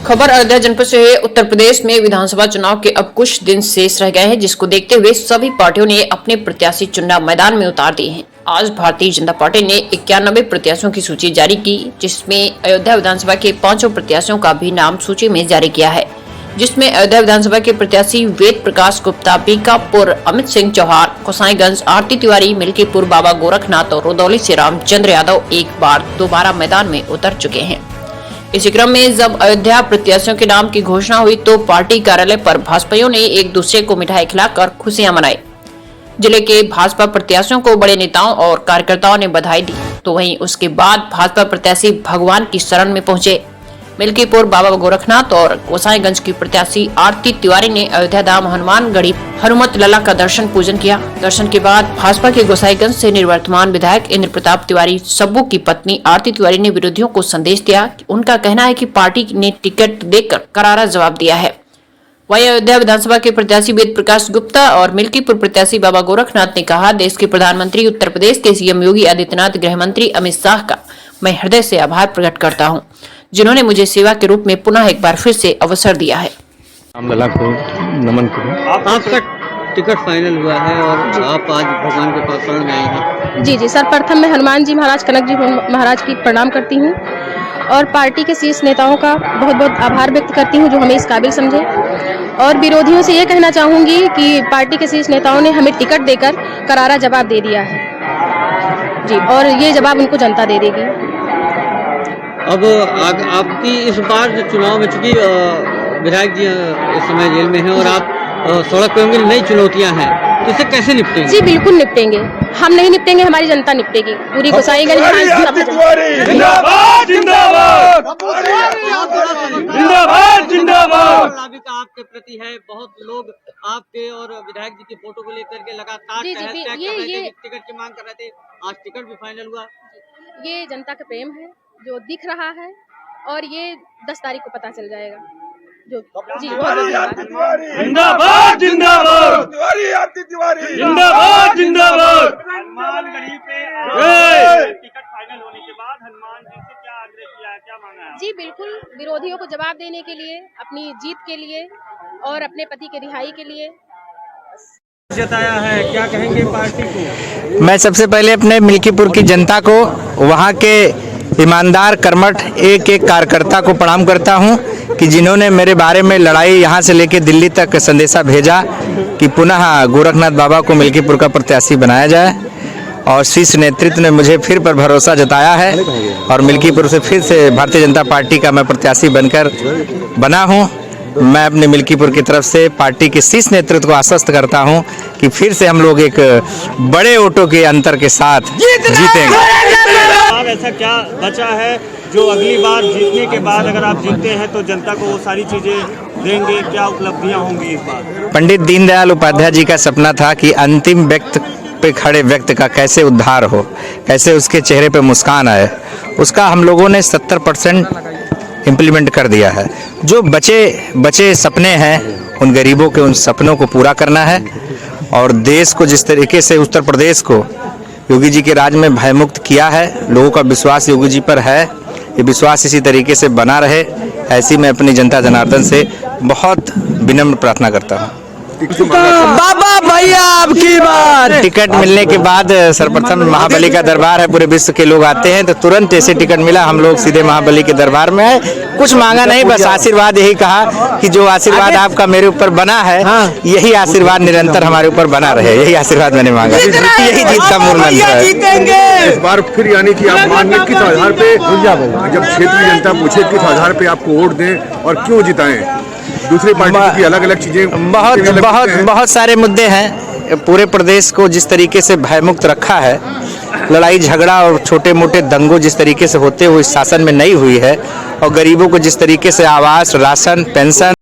खबर अयोध्या जनपद से है। उत्तर प्रदेश में विधानसभा चुनाव के अब कुछ दिन शेष रह गए हैं, जिसको देखते हुए सभी पार्टियों ने अपने प्रत्याशी चुनाव मैदान में उतार दिए हैं। आज भारतीय जनता पार्टी ने 91 प्रत्याशियों की सूची जारी की, जिसमें अयोध्या विधानसभा के 5 प्रत्याशियों का भी नाम सूची में जारी किया है, जिसमें अयोध्या विधानसभा के प्रत्याशी वेद प्रकाश गुप्ता, बीकापुर अमित सिंह चौहान, गोसाईगंज आरती तिवारी, मिल्कीपुर बाबा गोरखनाथ और रुदौली से रामचंद्र यादव एक बार दोबारा मैदान में उतर चुके हैं। इसी क्रम में जब अयोध्या प्रत्याशियों के नाम की घोषणा हुई तो पार्टी कार्यालय पर भाजपाइयों ने एक दूसरे को मिठाई खिलाकर खुशियां मनाई। जिले के भाजपा प्रत्याशियों को बड़े नेताओं और कार्यकर्ताओं ने बधाई दी, तो वहीं उसके बाद भाजपा प्रत्याशी भगवान की शरण में पहुंचे। मिल्कीपुर बाबा गोरखनाथ और गोसाईगंज की प्रत्याशी आरती तिवारी ने अयोध्या धाम हनुमानगढ़ी हनुमत लला का दर्शन पूजन किया। दर्शन के बाद भाजपा के गोसाईगंज से निवर्तमान विधायक इंद्र प्रताप तिवारी सब्बू की पत्नी आरती तिवारी ने विरोधियों को संदेश दिया। उनका कहना है कि पार्टी ने टिकट देकर करारा जवाब दिया है। वहीं अयोध्या विधानसभा के प्रत्याशी वेद प्रकाश गुप्ता और मिल्कीपुर प्रत्याशी बाबा गोरखनाथ ने कहा, देश के प्रधानमंत्री उत्तर प्रदेश के सीएम योगी आदित्यनाथ, गृह मंत्री अमित शाह का मैं हृदय से आभार प्रकट करता हूं, जिन्होंने मुझे सेवा के रूप में पुनः एक बार फिर से अवसर दिया है। रामलला को नमन करूं। आपका टिकट फाइनल हुआ है और आप आज भगवान के पास शरण में आए हैं। जी, सर्वप्रथम मैं हनुमान जी महाराज, कनक जी महाराज की प्रणाम करती हूँ और पार्टी के शीर्ष नेताओं का बहुत बहुत आभार व्यक्त करती हूँ जो हमें इस काबिल समझे। और विरोधियों से ये कहना चाहूँगी कि पार्टी के शीर्ष नेताओं ने हमें टिकट देकर करारा जवाब दे दिया है जी, और ये जवाब उनको जनता दे देगी। अब आपकी इस बार जो चुनाव में, चूंकि विधायक जी इस समय जेल में हैं और आप सड़क पे होंगे, नई चुनौतियां हैं, तो इससे कैसे निपटेंगे? जी बिल्कुल निपटेंगे, हम नहीं निपटेंगे, हमारी जनता निपटेगी। पूरी गोसाईगंज आपके प्रति है, बहुत लोग आपके और विधायक जी की फोटो को लेकर के लगातार टिकट की मांग कर रहे थे। आज टिकट भी फाइनल हुआ। ये जनता का प्रेम है जो दिख रहा है और ये 10 तारीख को पता चल जाएगा। जो जी जिंदाबाद जिंदाबाद जिंदाबाद जिंदाबाद। हनुमानगढ़ी पे टिकट फाइनल होने के बाद हनुमान जी से क्या आग्रह किया है, क्या मांगा है? जी बिल्कुल, विरोधियों को जवाब देने के लिए, अपनी जीत के लिए और अपने पति के रिहाई के लिए जताया है। क्या कहेंगे पार्टी को? मैं सबसे पहले अपने मिल्कीपुर की जनता को, वहाँ के ईमानदार कर्मठ एक एक कार्यकर्ता को प्रणाम करता हूँ कि जिन्होंने मेरे बारे में लड़ाई यहाँ से लेकर दिल्ली तक संदेशा भेजा कि पुनः गोरखनाथ बाबा को मिल्कीपुर का प्रत्याशी बनाया जाए, और शीर्ष नेतृत्व ने मुझे फिर पर भरोसा जताया है और मिल्कीपुर से फिर से भारतीय जनता पार्टी का मैं प्रत्याशी बनकर बना हूँ। मैं अपने मिल्कीपुर की तरफ से पार्टी के शीर्ष नेतृत्व को आश्वस्त करता हूं कि फिर से हम लोग एक बड़े वोटों के अंतर के साथ जीतेंगे। ऐसा क्या बचा है जो अगली बार जीतने के बाद अगर आप जीतते हैं तो जनता को वो सारी चीजें देंगे, क्या उपलब्धियां होंगी इस बार? पंडित दीनदयाल उपाध्याय जी का सपना था कि अंतिम व्यक्ति पे खड़े व्यक्ति का कैसे उद्धार हो, कैसे उसके चेहरे पे मुस्कान आए। उसका हम लोगों ने 70% इम्प्लीमेंट कर दिया है। जो बचे सपने हैं, उन गरीबों के उन सपनों को पूरा करना है और देश को जिस तरीके से उत्तर प्रदेश को योगी जी के राज में भयमुक्त किया है, लोगों का विश्वास योगी जी पर है, ये विश्वास इसी तरीके से बना रहे, ऐसी मैं अपनी जनता जनार्दन से बहुत विनम्र प्रार्थना करता हूँ। बाबा भैया अब की बार टिकट मिलने के बाद सर्वप्रथम महाबली का दरबार है, पूरे विश्व के लोग आते हैं, तो तुरंत जैसे टिकट मिला हम लोग सीधे महाबली के दरबार में आए। कुछ मांगा नहीं, बस आशीर्वाद यही कहा कि जो आशीर्वाद आपका मेरे ऊपर बना है, यही आशीर्वाद निरंतर हमारे ऊपर बना रहे, यही आशीर्वाद मैंने मांगा। यही जीत का मूल मंत्र है। इस बार फिर यानी कि आप मांगे किस आधार पे, जब क्षेत्रीय जनता पूछे किस आधार पे आपको वोट दें और क्यों जिताएं? दूसरी पार्टी की अलग अलग चीजें, बहुत सारे मुद्दे हैं। पूरे प्रदेश को जिस तरीके से भयमुक्त रखा है, लड़ाई झगड़ा और छोटे मोटे दंगों जिस तरीके से होते हुए इस शासन में नहीं हुई है, और गरीबों को जिस तरीके से आवास, राशन, पेंशन